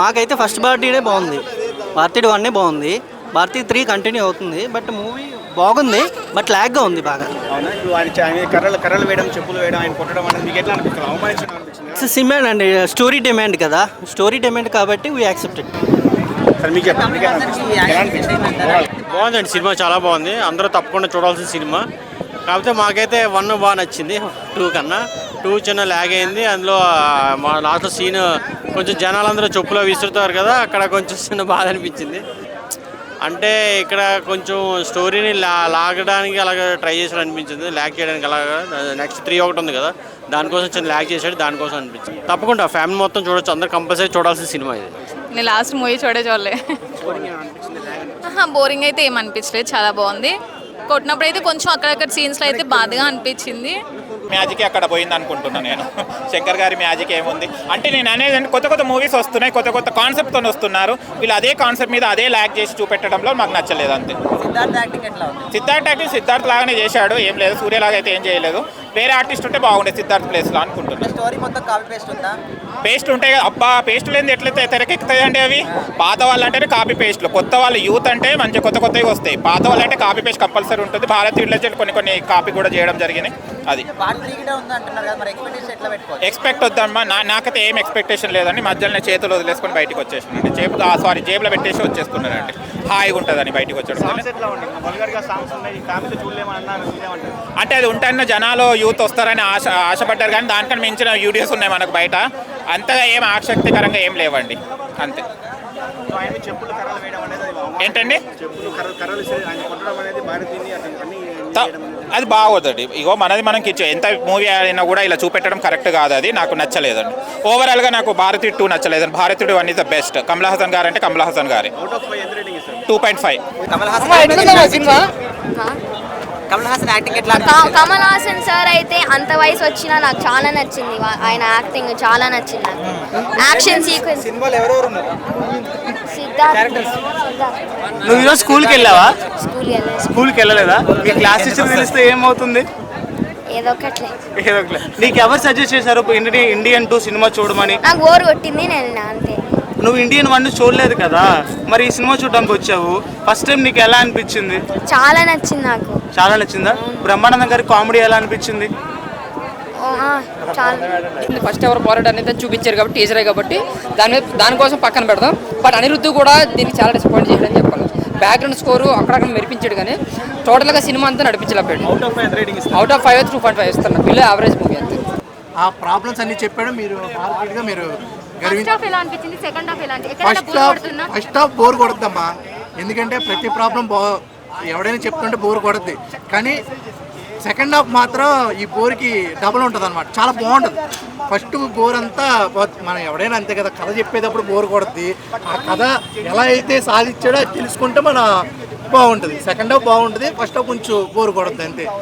మాకైతే ఫస్ట్ భారతీయుడే బాగుంది. భారతీయుడు 1 బాగుంది. భారతీయ 3 కంటిన్యూ అవుతుంది. బట్ మూవీ బాగుంది, బట్ ల్యాగ్గా ఉంది బాగా. అవునా? ఇప్పుడు ఆయన కర్రలు వేయడం, చెప్పులు వేయడం, ఆయన కొట్టడం అనేది మీకు ఎట్లా అనిపిస్తుంది? అవమానించడం అనిపించింది? సినిమా అండి, స్టోరీ డిమాండ్ కదా, స్టోరీ డిమాండ్ కాబట్టి వీ యాక్సెప్టెడ్. సార్ మీకు చెప్పండి, మీకు ఎలా అనిపించింది? బాగుందండి, సినిమా చాలా బాగుంది. అందరూ తప్పకుండా చూడాల్సిన సినిమా. కాకపోతే మాకైతే 1 బాగా నచ్చింది 2 కన్నా. 2 చిన్న ల్యాగ్ అయింది. అందులో మా లాస్ట్ సీన్ కొంచెం జనాలందరూ చెప్పులో విసురుతారు కదా, అక్కడ కొంచెం చిన్న బాధ అనిపించింది. అంటే ఇక్కడ కొంచెం స్టోరీని లాగడానికి అలాగ ట్రై చేశాడు అనిపించింది, ల్యాగ్ చేయడానికి. అలాగా నెక్స్ట్ 3 ఒకటి ఉంది కదా, దానికోసం చిన్న ల్యాగ్ చేశాడు, దానికోసం అనిపించింది. తప్పకుండా ఫ్యామిలీ మొత్తం చూడొచ్చు, అందరూ కంపల్సరీ చూడాల్సిన సినిమా ఇది. నేను లాస్ట్ మూవీ చూడలే. బోరింగ్ అయితే ఏమనిపించలేదు, చాలా బాగుంది. కొట్టినప్పుడు అయితే కొంచెం అక్కడక్కడ సీన్స్లో అయితే బాధగా అనిపించింది. మ్యాజిక్ అక్కడ పోయింది అనుకుంటున్నాను నేను. శంకర్ గారి మ్యాజిక్ ఏముంది అంటే, నేను అనేది కొత్త మూవీస్ వస్తున్నాయి, కొత్త కాన్సెప్ట్తో వస్తున్నారు. వీళ్ళు అదే కాన్సెప్ట్ మీద అదే ల్యాగ్ చేసి చూపెట్టడంలో మాకు నచ్చలేదు అంతే. సిద్ధార్థ్ యాక్టింగ్ సిద్ధార్థ్ లాగానే చేశాడు, ఏం లేదు. సూర్యలాగా అయితే ఏం చేయలేదు. వేరే ఆర్టిస్ట్ ఉంటే బాగుండేది సిద్ధార్థ్ ప్లేస్లో అనుకుంటున్నాను. స్టోరీ మొత్తం కాపీ పేస్ట్ ఉందా? పేస్ట్ ఉంటాయి కదా అబ్బా, పేస్ట్ లేని ఎట్లయితే తెరకెక్కుతాయండి అవి. పాత వాళ్ళు అంటేనే కాపీ పేస్ట్లు, కొత్త వాళ్ళు యూత్ అంటే మంచి కొత్తవి వస్తాయి. పాత వాళ్ళు అంటే కాపీ పేస్ట్ కంపల్సరీ ఉంటుంది. భారతీయుల కొన్ని కాపీ కూడా చేయడం జరిగింది. అది ఎక్స్పెక్ట్ వద్దమ్మా, నాకైతే ఏం ఎక్స్పెక్టేషన్ లేదండి. మధ్యలో చేతులు వదిలేసుకొని బయటకు వచ్చేసానండి. జేబులో పెట్టేసి వచ్చేసుకున్నానండి. హాయిగా ఉంటుందని బయటకు వచ్చాడు. అంటే అది ఉంటాయన్న జనాలు యూత్ వస్తారని ఆశపడ్డారు, కానీ దానికన్నా మించిన వీడియోస్ ఉన్నాయి మనకు బయట. అంతగా ఏం ఆసక్తికరంగా ఏం లేవండి అంతే. ఏంటండి అది బాగోదండి. ఇగో మనకి ఎంత మూవీ అయినా కూడా ఇలా చూపెట్టడం కరెక్ట్ కాదు. అది నాకు నచ్చలేదండి. ఓవరాల్గా నాకు భారతీయుడు 2 నచ్చలేదండి. భారతీయుడు 1 is the best. Kamal Haasan గారు అంటే కమల్ హాసన్ గారే. 2.5. కమల్ హాసన్ సార్ అయితే అంత వయసు వచ్చినా నాకు చాలా నచ్చింది. ఆయన యాక్టింగ్ చాలా నచ్చింది నాకు. Action sequence. నువ్వు ఈరోజు స్కూల్కి వెళ్ళావా? స్కూల్కి వెళ్ళలేదా? మీ క్లాస్ టీచర్ తెలిస్తే ఏమవుతుంది? ఏదో ఒకట్లే. నీకు ఎవరు సజెస్ట్ చేశారు ఇండియన్ 2 సినిమా చూడమని? నాకు బోర్ కొట్టింది, నేను అంతే. నువ్వు ఇండియన్ 1 చూడలేదు కదా, మరి ఈ సినిమా చూడడానికి వచ్చావు. ఫస్ట్ టైం నీకు ఎలా అనిపించింది? చాలా నచ్చింది నాకు. చాలా నచ్చిందా? బ్రహ్మానందం గారి కామెడీ ఎలా అనిపించింది? ఫస్ట్ ఎవరు పోరాటం అనేది చూపించారు కాబట్టి, టీచరే కాబట్టి దానికోసం పక్కన పెడదాం. బట్ అనిరుద్ధ్ కూడా దీనికి చాలా డిసప్పాయింట్ చేయాలని చెప్పాలి. బ్యాక్గ్రౌండ్ స్కోరు అక్కడక్కడ మెరిపించాడు, కానీ టోటల్గా సినిమా అంతా నడిపించలేకపోయాడు. అవుట్ ఆఫ్ 5 2.5 ఇస్తాను. బిలో యావరేజ్ మూవీ అంతే. ఆ ప్రాబ్లమ్స్ అన్ని చెప్పాడు. మీరు ఫస్ట్ హాఫ్ బోర్ కొడుద్దమ్మా, ఎందుకంటే ప్రతి ప్రాబ్లం ఎవడైనా చెప్తుంటే బోర్ కొడుద్ది. కానీ సెకండ్ హాఫ్ మాత్రం ఈ బోర్కి డబుల్ ఉంటుంది అనమాట. చాలా బాగుంటుంది. ఫస్ట్ బోర్ అంతా మనం ఎవడైనా అంతే కదా, కథ చెప్పేటప్పుడు బోర్ కొడుద్ది. ఆ కథ ఎలా అయితే సాధించాడో తెలుసుకుంటే మన బాగుంటుంది. సెకండ్ హాఫ్ బాగుంటుంది, ఫస్ట్ హాఫ్ కొంచెం బోర్ కొడుద్ది అంతే.